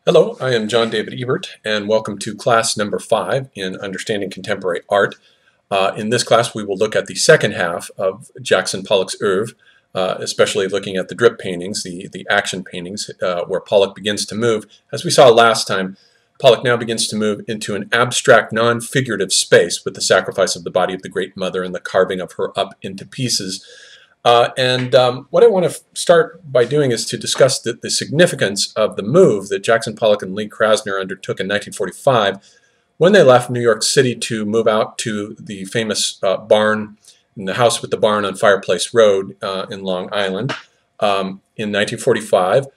Hello, I am John David Ebert, and welcome to class number 5 in Understanding Contemporary Art. In this class, we will look at the second half of Jackson Pollock's oeuvre, especially looking at the drip paintings, the action paintings, where Pollock begins to move. As we saw last time, Pollock now begins to move into an abstract, non-figurative space with the sacrifice of the body of the Great Mother and the carving of her up into pieces. What I want to start by doing is to discuss the significance of the move that Jackson Pollock and Lee Krasner undertook in 1945 when they left New York City to move out to the famous barn, the house with the barn on Fireplace Road in Long Island in 1945,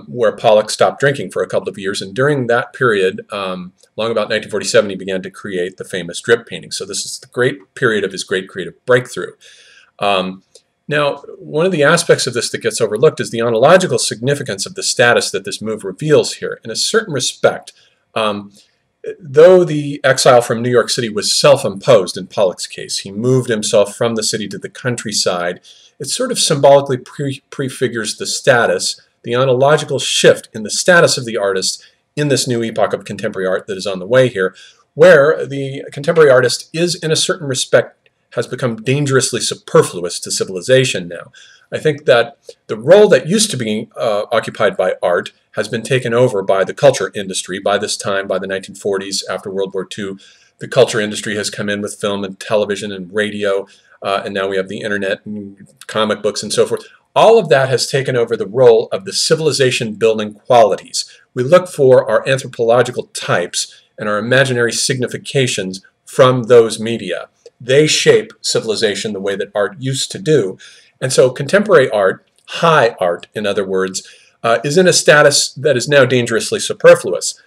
where Pollock stopped drinking for a couple of years. And during that period, long about 1947, he began to create the famous drip painting. So this is the great period of his great creative breakthrough. Now, one of the aspects of this that gets overlooked is the ontological significance of the status that this move reveals here. In a certain respect, though the exile from New York City was self-imposed in Pollock's case, he moved himself from the city to the countryside, it sort of symbolically prefigures the status, the ontological shift in the status of the artist in this new epoch of contemporary art that is on the way here, where the contemporary artist is, in a certain respect, has become dangerously superfluous to civilization now. I think that the role that used to be occupied by art has been taken over by the culture industry. By this time, by the 1940s, after World War II, the culture industry has come in with film and television and radio, and now we have the internet and comic books and so forth. All of that has taken over the role of the civilization-building qualities. We look for our anthropological types and our imaginary significations from those media. They shape civilization the way that art used to do. And so contemporary art, high art in other words, is in a status that is now dangerously superfluous.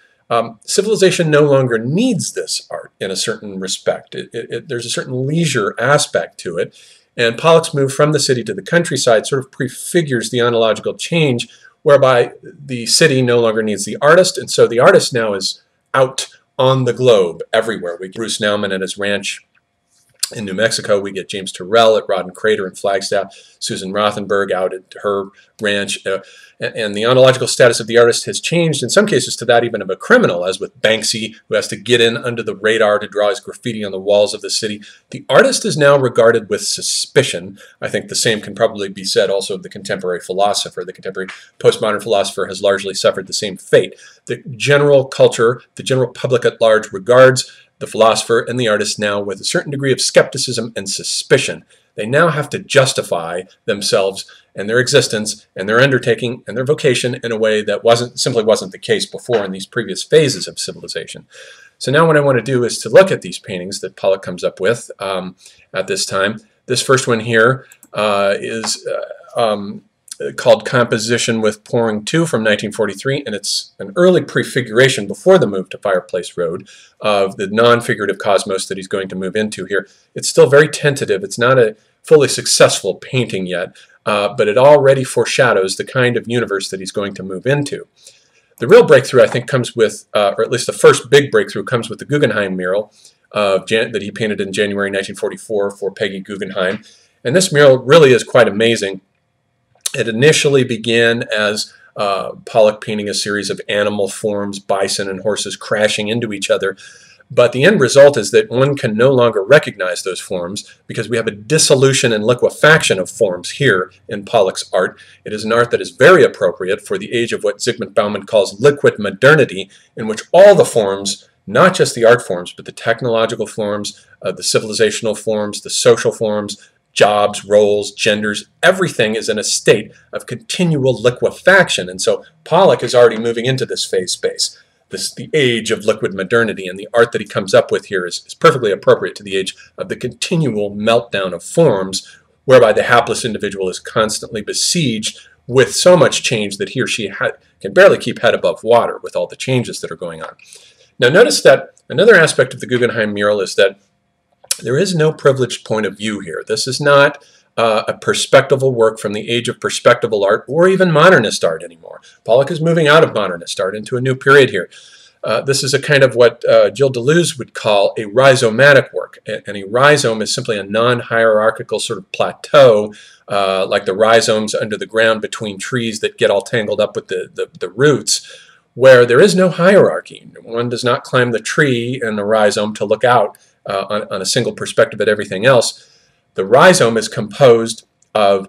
Civilization no longer needs this art in a certain respect. There's a certain leisure aspect to it. And Pollock's move from the city to the countryside sort of prefigures the ontological change whereby the city no longer needs the artist, and so the artist now is out on the globe everywhere. We get Bruce Nauman at his ranch in New Mexico. We get James Turrell at Rodden Crater in Flagstaff, Susan Rothenberg out at her ranch, and the ontological status of the artist has changed in some cases to that even of a criminal, as with Banksy, who has to get in under the radar to draw his graffiti on the walls of the city. The artist is now regarded with suspicion. I think the same can probably be said also of the contemporary philosopher. The contemporary postmodern philosopher has largely suffered the same fate. The general culture, the general public at large regards the philosopher and the artist now with a certain degree of skepticism and suspicion. They now have to justify themselves and their existence and their undertaking and their vocation in a way that simply wasn't the case before in these previous phases of civilization. So now what I want to do is to look at these paintings that Pollock comes up with at this time. This first one here is called Composition with Pouring 2 from 1943, and it's an early prefiguration before the move to Fireplace Road of the non-figurative cosmos that he's going to move into here. It's still very tentative. It's not a fully successful painting yet, but it already foreshadows the kind of universe that he's going to move into. The real breakthrough, I think, comes with, or at least the first big breakthrough comes with the Guggenheim mural that he painted in January 1944 for Peggy Guggenheim. And this mural really is quite amazing. It initially began as Pollock painting a series of animal forms, bison and horses crashing into each other. But the end result is that one can no longer recognize those forms because we have a dissolution and liquefaction of forms here in Pollock's art. It is an art that is very appropriate for the age of what Zygmunt Bauman calls liquid modernity, in which all the forms, not just the art forms, but the technological forms, the civilizational forms, the social forms, jobs, roles, genders, everything is in a state of continual liquefaction. And so Pollock is already moving into this phase space, the age of liquid modernity, and the art that he comes up with here is perfectly appropriate to the age of the continual meltdown of forms, whereby the hapless individual is constantly besieged with so much change that he or she can barely keep head above water with all the changes that are going on. Now notice that another aspect of the Guggenheim mural is that there is no privileged point of view here. This is not a perspectival work from the age of perspectival art or even modernist art anymore. Pollock is moving out of modernist art into a new period here. This is a kind of what Gilles Deleuze would call a rhizomatic work. And a rhizome is simply a non-hierarchical sort of plateau, like the rhizomes under the ground between trees that get all tangled up with the roots, where there is no hierarchy. One does not climb the tree in the rhizome to look out on a single perspective at everything else. The rhizome is composed of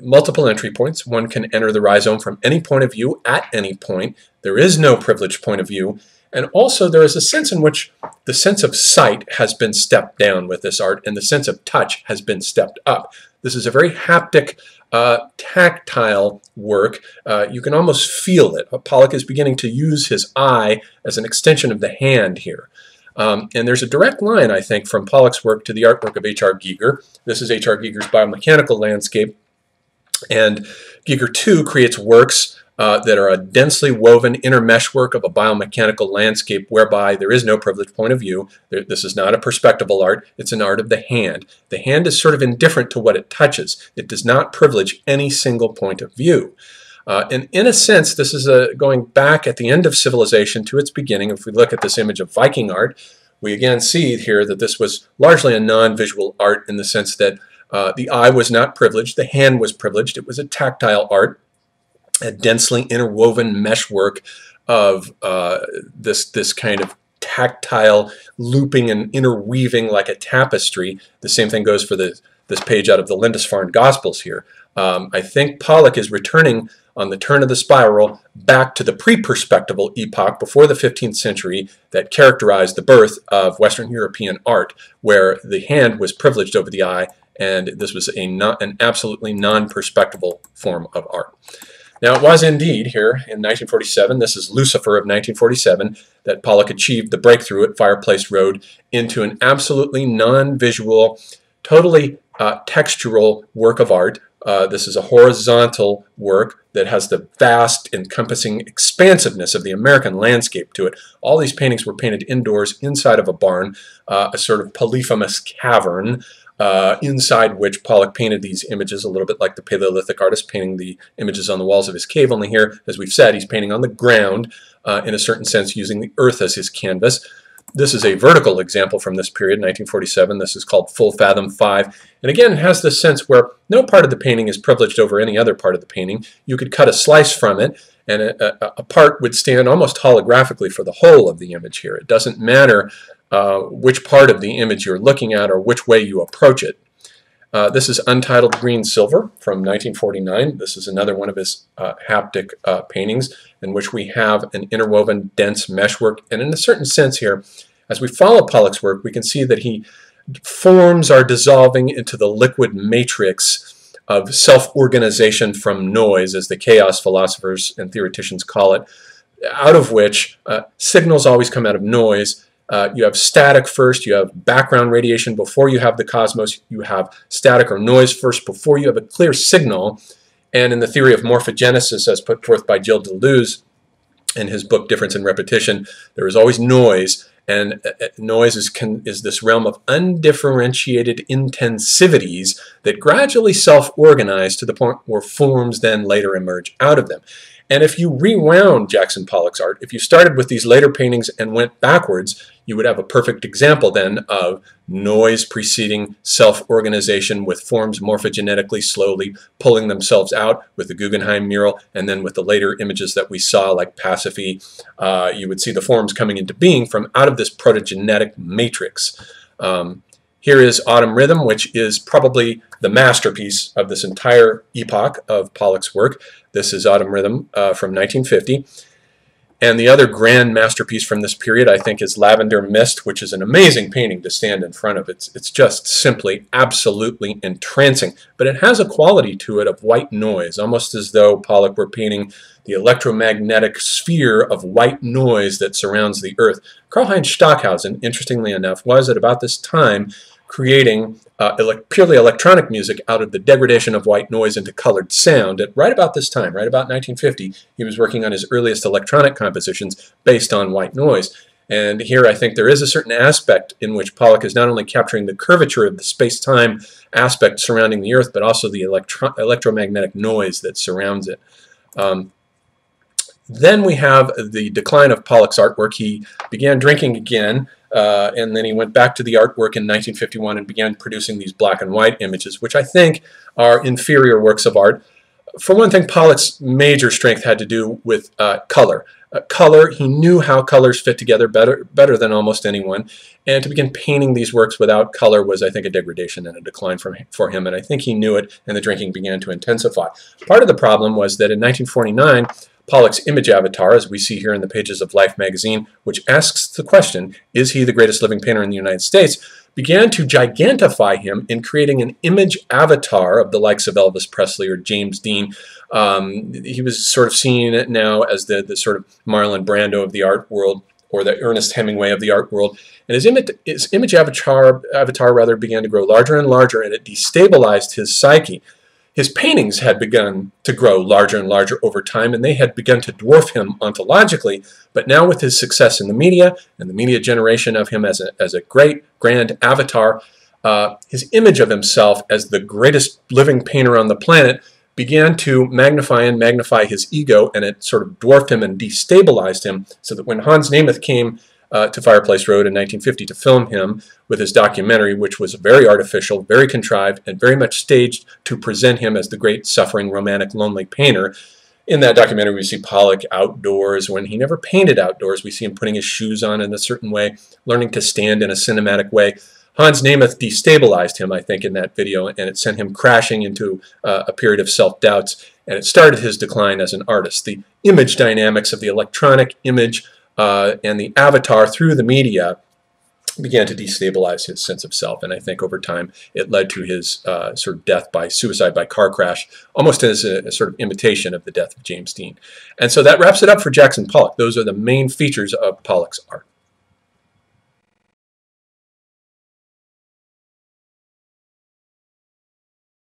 multiple entry points. One can enter the rhizome from any point of view at any point. There is no privileged point of view. And also there is a sense in which the sense of sight has been stepped down with this art, and the sense of touch has been stepped up. This is a very haptic, tactile work. You can almost feel it. Pollock is beginning to use his eye as an extension of the hand here. And there's a direct line, I think, from Pollock's work to the artwork of H.R. Giger. This is H.R. Giger's biomechanical landscape. And Giger, too, creates works that are a densely woven intermesh work of a biomechanical landscape whereby there is no privileged point of view. This is not a perspectival art. It's an art of the hand. The hand is sort of indifferent to what it touches. It does not privilege any single point of view. And in a sense, this is going back at the end of civilization to its beginning. If we look at this image of Viking art, we again see here that this was largely a non-visual art in the sense that the eye was not privileged, the hand was privileged. It was a tactile art, a densely interwoven meshwork of this kind of tactile looping and interweaving like a tapestry. The same thing goes for this page out of the Lindisfarne Gospels here. I think Pollock is returning on the turn of the spiral back to the pre-perspectival epoch before the 15th century that characterized the birth of Western European art, where the hand was privileged over the eye, and this was an absolutely non-perspectival form of art. Now, it was indeed here in 1947, this is Lucifer of 1947, that Pollock achieved the breakthrough at Fireplace Road into an absolutely non-visual, totally textural work of art. This is a horizontal work that has the vast, encompassing expansiveness of the American landscape to it. All these paintings were painted indoors inside of a barn, a sort of polyphemus cavern, inside which Pollock painted these images, a little bit like the Paleolithic artist painting the images on the walls of his cave, only here, as we've said, he's painting on the ground, in a certain sense using the earth as his canvas. This is a vertical example from this period, 1947. This is called Full Fathom 5. And again, it has this sense where no part of the painting is privileged over any other part of the painting. You could cut a slice from it, and a part would stand almost holographically for the whole of the image here. It doesn't matter which part of the image you're looking at or which way you approach it. This is Untitled Green Silver from 1949. This is another one of his haptic paintings in which we have an interwoven dense meshwork. And in a certain sense here, as we follow Pollock's work, we can see that forms are dissolving into the liquid matrix of self-organization from noise, as the chaos philosophers and theoreticians call it, out of which signals always come out of noise. You have static first, you have background radiation before you have the cosmos, you have static or noise first before you have a clear signal. And in the theory of morphogenesis, as put forth by Gilles Deleuze in his book Difference in Repetition, there is always noise, and noise is this realm of undifferentiated intensivities that gradually self-organize to the point where forms then later emerge out of them. And if you rewound Jackson Pollock's art, if you started with these later paintings and went backwards, you would have a perfect example then of noise preceding self-organization with forms morphogenetically slowly pulling themselves out with the Guggenheim mural, and then with the later images that we saw like Pasiphae, you would see the forms coming into being from out of this protogenetic matrix. Here is Autumn Rhythm, which is probably the masterpiece of this entire epoch of Pollock's work. This is Autumn Rhythm from 1950. And the other grand masterpiece from this period, I think, is Lavender Mist, which is an amazing painting to stand in front of. It's just simply absolutely entrancing. But it has a quality to it of white noise, almost as though Pollock were painting the electromagnetic sphere of white noise that surrounds the Earth. Karl-Heinz Stockhausen, interestingly enough, was at about this time creating purely electronic music out of the degradation of white noise into colored sound. At right about this time, right about 1950, he was working on his earliest electronic compositions based on white noise. And here I think there is a certain aspect in which Pollock is not only capturing the curvature of the space-time aspect surrounding the Earth, but also the electromagnetic noise that surrounds it. Then we have the decline of Pollock's artwork. He began drinking again, and then he went back to the artwork in 1951 and began producing these black and white images, which I think are inferior works of art. For one thing, Pollock's major strength had to do with color. color. He knew how colors fit together better than almost anyone. And to begin painting these works without color was, I think, a degradation and a decline for him. And I think he knew it, and the drinking began to intensify. Part of the problem was that in 1949, Pollock's image avatar, as we see here in the pages of Life magazine, which asks the question, is he the greatest living painter in the United States, began to gigantify him in creating an image avatar of the likes of Elvis Presley or James Dean. He was sort of seen now as the sort of Marlon Brando of the art world, or the Ernest Hemingway of the art world. And his image avatar began to grow larger and larger, and it destabilized his psyche. His paintings had begun to grow larger and larger over time, and they had begun to dwarf him ontologically. But now with his success in the media, and the media generation of him as a great, grand avatar, his image of himself as the greatest living painter on the planet began to magnify his ego, and it sort of dwarfed him and destabilized him, so that when Hans Nemeth came to Fireplace Road in 1950 to film him with his documentary, which was very artificial, very contrived, and very much staged to present him as the great, suffering, romantic, lonely painter. In that documentary, we see Pollock outdoors when he never painted outdoors. We see him putting his shoes on in a certain way, learning to stand in a cinematic way. Hans Nemeth destabilized him, I think, in that video, and it sent him crashing into a period of self-doubts, and it started his decline as an artist. The image dynamics of the electronic image and the avatar through the media began to destabilize his sense of self, and I think over time it led to his sort of death by suicide by car crash, almost as a sort of imitation of the death of James Dean. And so that wraps it up for Jackson Pollock. Those are the main features of Pollock's art.